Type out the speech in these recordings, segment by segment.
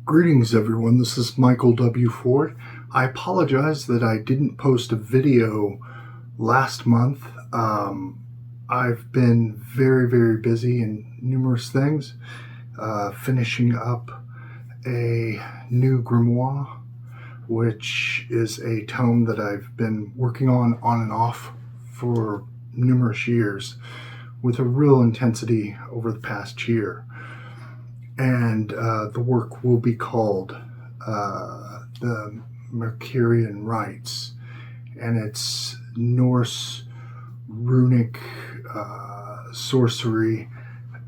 Greetings, everyone. This is Michael W. Ford. I apologize that I didn't post a video last month. I've been very busy in numerous things, finishing up a new grimoire, which is a tome that I've been working on and off for numerous years with a real intensity over the past year. And the work will be called the Mercurian Rites, and it's Norse runic sorcery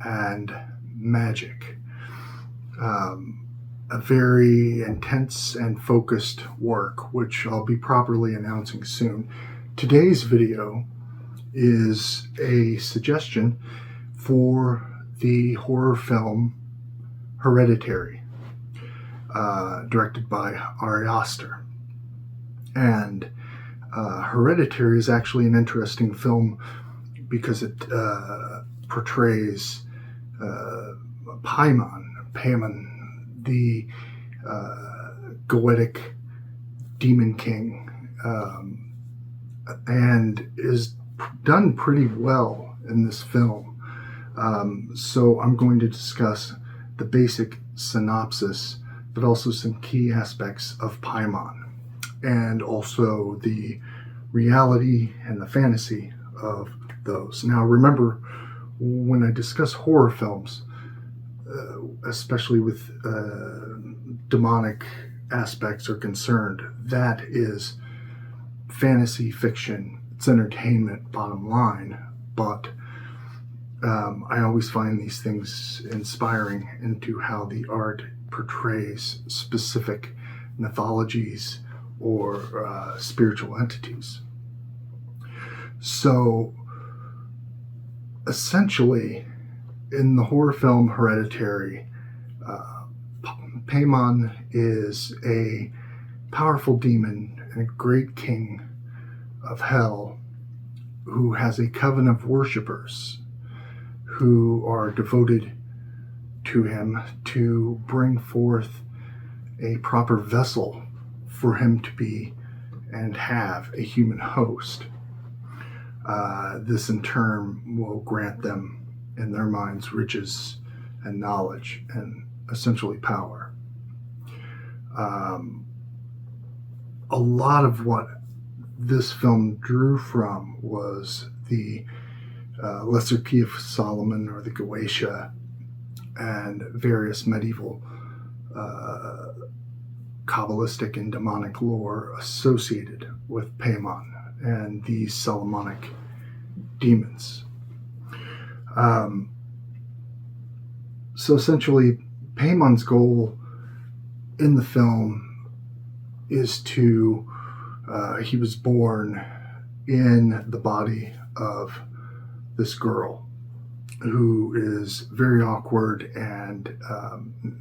and magic. A very intense and focused work, which I'll be properly announcing soon. Today's video is a suggestion for the horror film Hereditary, directed by Ari Aster. And Hereditary is actually an interesting film because it portrays Paimon, the Goetic demon king, and is done pretty well in this film. So I'm going to discuss the basic synopsis, but also some key aspects of Paimon, and also the reality and the fantasy of those. Now, remember, when I discuss horror films, especially with demonic aspects are concerned, that is fantasy fiction. It's entertainment, bottom line, but I always find these things inspiring into how the art portrays specific mythologies or spiritual entities. So, essentially, in the horror film Hereditary, Paimon is a powerful demon and a great king of hell who has a coven of worshippers who are devoted to him to bring forth a proper vessel for him to be and have a human host. This in turn will grant them, in their minds, riches and knowledge and essentially power. A lot of what this film drew from was the Lesser Key of Solomon, or the Goetia, and various medieval Kabbalistic and demonic lore associated with Paimon and these Solomonic demons. So essentially, Paimon's goal in the film is to, he was born in the body of this girl who is very awkward and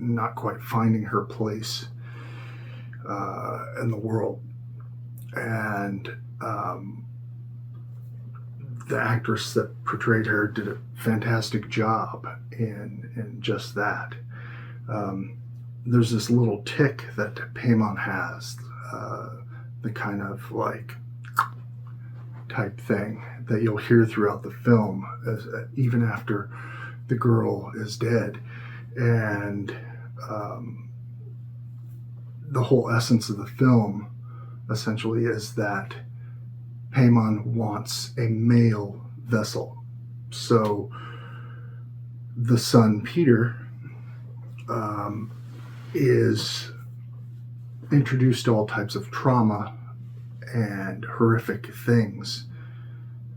not quite finding her place in the world. And the actress that portrayed her did a fantastic job in just that. There's this little tick that Paimon has, the kind of like type thing that you'll hear throughout the film, even after the girl is dead. And the whole essence of the film essentially is that Paimon wants a male vessel. So the son Peter is introduced to all types of trauma and horrific things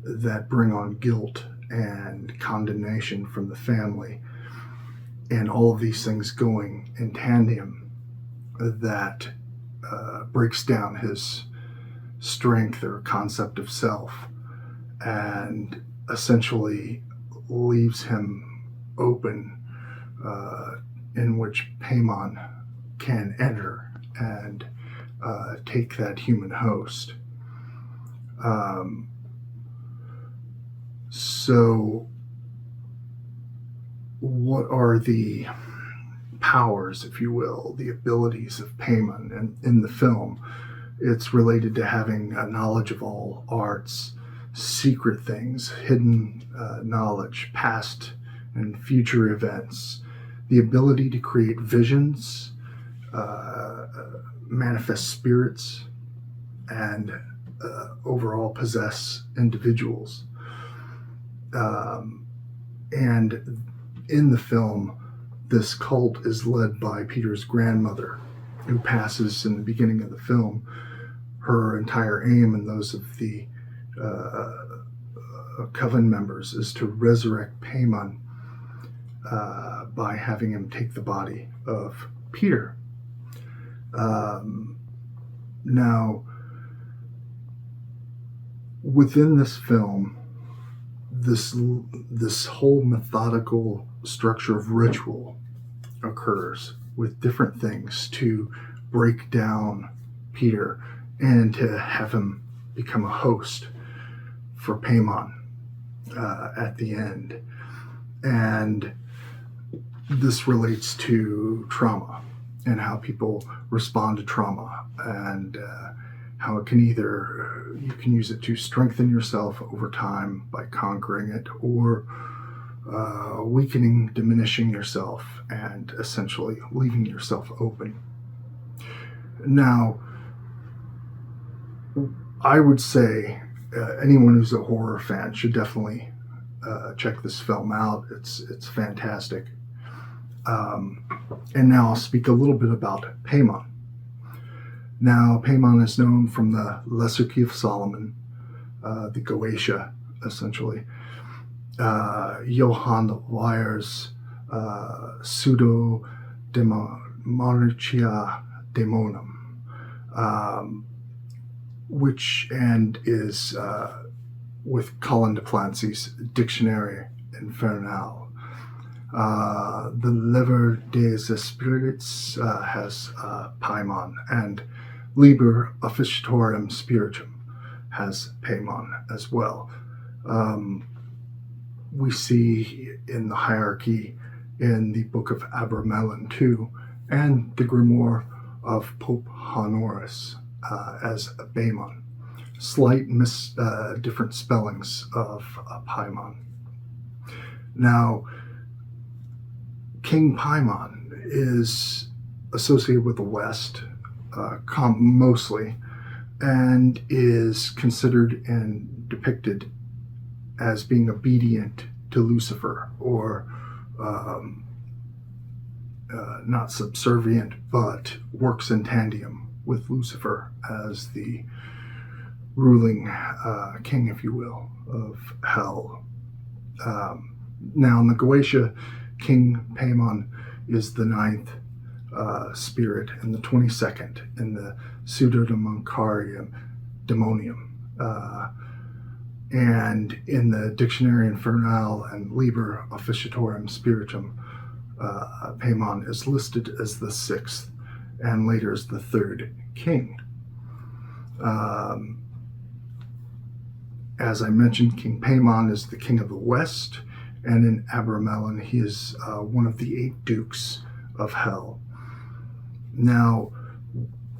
that bring on guilt and condemnation from the family, and all of these things going in tandem that breaks down his strength or concept of self, and essentially leaves him open, in which Paimon can enter and take that human host. So what are the powers, if you will, the abilities of Paimon. And in the film, it's related to having a knowledge of all arts, secret things, hidden knowledge, past and future events, the ability to create visions, manifest spirits, and overall possess individuals. And in the film, this cult is led by Peter's grandmother, who passes in the beginning of the film. Her entire aim and those of the coven members is to resurrect Paimon by having him take the body of Peter. Now, within this film, this whole methodical structure of ritual occurs with different things to break down Peter and to have him become a host for Paimon at the end. And this relates to trauma and how people respond to trauma, and how it can either, you can use it to strengthen yourself over time by conquering it, or weakening, diminishing yourself, and essentially leaving yourself open. Now, I would say anyone who's a horror fan should definitely check this film out. It's fantastic. And now I'll speak a little bit about Paimon. Now, Paimon is known from the Lesser Key of Solomon, the Goetia, essentially. Johann Weyer's Pseudo Demonologia Daemonum, which and is with Colin de Plancy's Dictionary Infernal. The Livre des Spirits has Paimon, and Liber Officiorum Spiritum has Paimon as well. We see in the hierarchy in the Book of Abramelin too, and the Grimoire of Pope Honoris as Paimon. Slight different spellings of Paimon. Now, King Paimon is associated with the West, mostly, and is considered and depicted as being obedient to Lucifer, or not subservient, but works in tandem with Lucifer as the ruling king, if you will, of hell. Now, in the Goetia, King Paimon is the 9th spirit and the 22nd in the Pseudo Demonium. And in the Dictionary Infernal and Liber Officiorum Spiritum, Paimon is listed as the 6th and later as the 3rd king. As I mentioned, King Paimon is the king of the West, and in Abramelin he is one of the 8 dukes of hell. Now,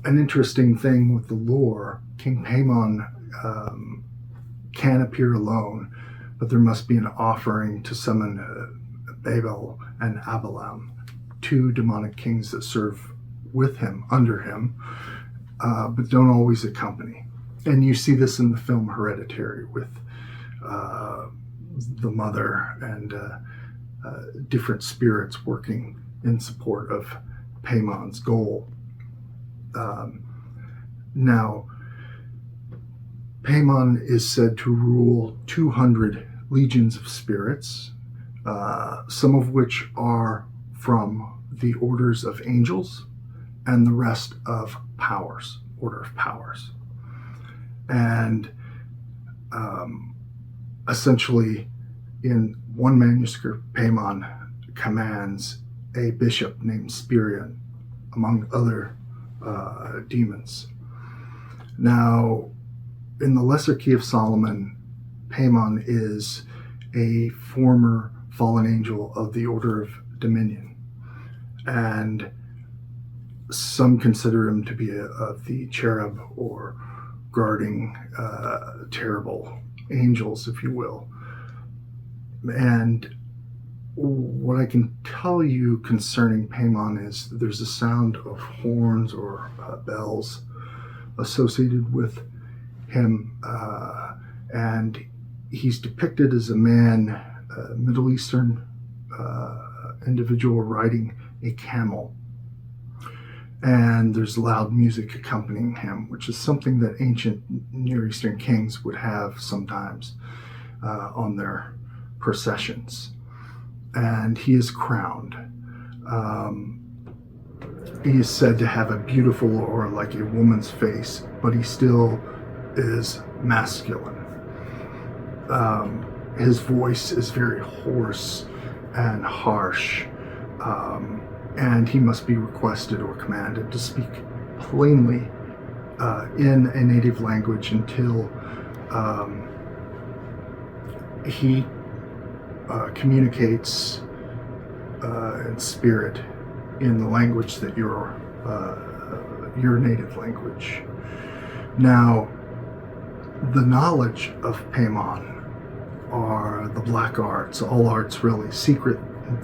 an interesting thing with the lore, King Paimon can appear alone, but there must be an offering to summon Babel and Abalam, 2 demonic kings that serve with him, under him, but don't always accompany. And you see this in the film Hereditary with the mother and different spirits working in support of Paimon's goal. Now, Paimon is said to rule 200 legions of spirits, some of which are from the orders of angels, and the rest of powers, order of powers. And essentially, in one manuscript, Paimon commands a bishop named Spirion, among other demons. Now, in the Lesser Key of Solomon, Paimon is a former fallen angel of the Order of Dominion. and some consider him to be the cherub or guarding terrible angels, if you will. And what I can tell you concerning Paimon is there's a sound of horns or bells associated with him, and he's depicted as a man, Middle Eastern individual riding a camel. And there's loud music accompanying him, which is something that ancient Near Eastern kings would have sometimes on their processions. And he is crowned. He is said to have a beautiful or like a woman's face, but he still is masculine. His voice is very hoarse and harsh, and he must be requested or commanded to speak plainly in a native language until he communicates in spirit in the language that your native language. Now, the knowledge of Paimon are the black arts, all arts really, secret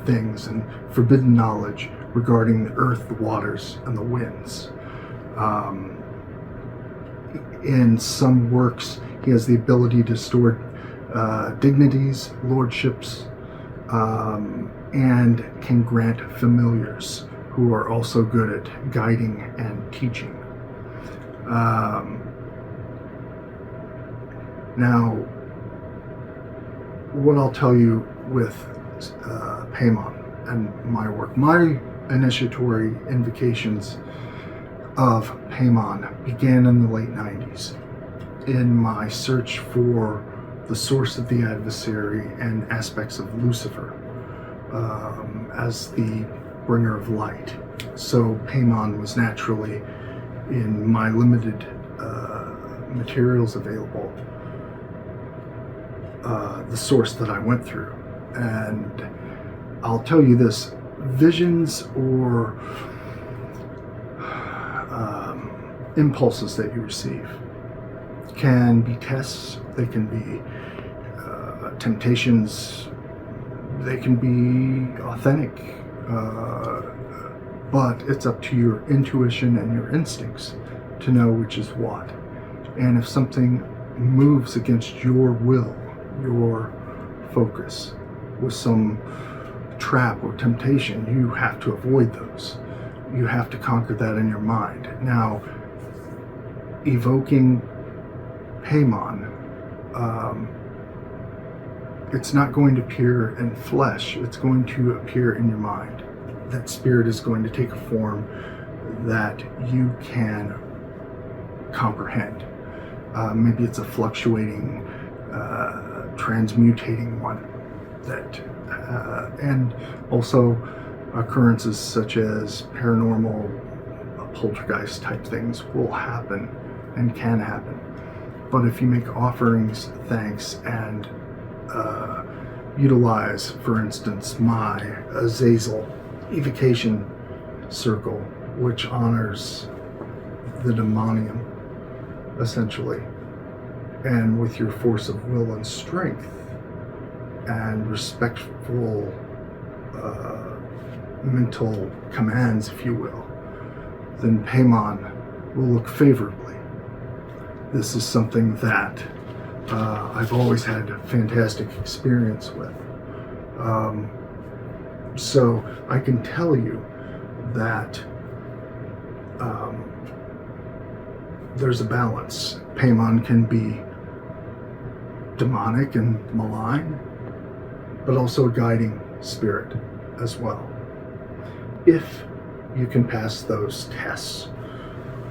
things and forbidden knowledge regarding the earth, the waters, and the winds. In some works, he has the ability to store dignities, lordships, and can grant familiars who are also good at guiding and teaching. Now, what I'll tell you with Paimon and my work, my initiatory invocations of Paimon began in the late 90s in my search for the source of the adversary and aspects of Lucifer as the bringer of light. So Paimon was naturally, in my limited materials available, the source that I went through. And I'll tell you this, visions or impulses that you receive can be tests, they can be temptations, they can be authentic, but it's up to your intuition and your instincts to know which is what. And if something moves against your will, your focus, with some trap or temptation, you have to avoid those. You have to conquer that in your mind. Now, evoking Paimon, it's not going to appear in flesh, it's going to appear in your mind. That spirit is going to take a form that you can comprehend. Maybe it's a fluctuating, transmutating one that, and also occurrences such as paranormal, poltergeist type things will happen and can happen. But if you make offerings, thanks, and utilize, for instance, my Azazel evocation circle, which honors the demonium, essentially, and with your force of will and strength and respectful mental commands, if you will, then Paimon will look favorably. This is something that I've always had a fantastic experience with. So I can tell you that there's a balance. Paimon can be demonic and malign, but also a guiding spirit as well, if you can pass those tests,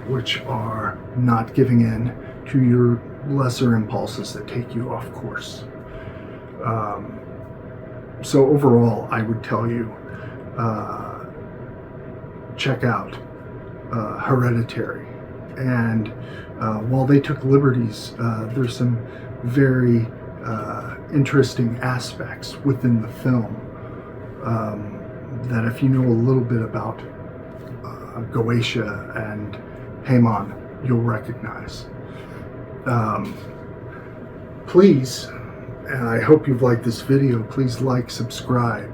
which are not giving in to your lesser impulses that take you off course. So overall, I would tell you, check out Hereditary. And while they took liberties, there's some very interesting aspects within the film that if you know a little bit about Goetia and Paimon, you'll recognize. Please, and I hope you've liked this video, please like, subscribe.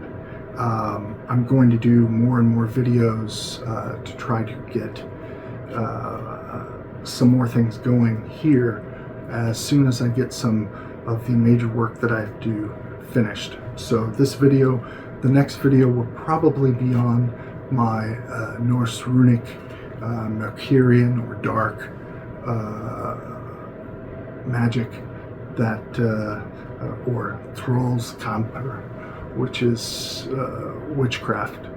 I'm going to do more and more videos to try to get some more things going here as soon as I get some of the major work that I have to do finished. So this video, the next video will probably be on my Norse runic, Mercurian or dark magic that, or Trolls Kamper, which is witchcraft,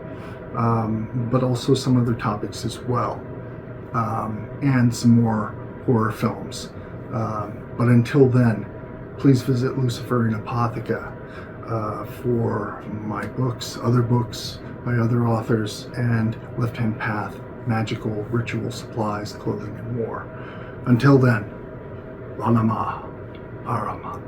but also some other topics as well, and some more horror films. But until then, please visit Luciferian Apotheca for my books, other books by other authors, and Left Hand Path, magical ritual supplies, clothing, and more. Until then, Ranama Parama.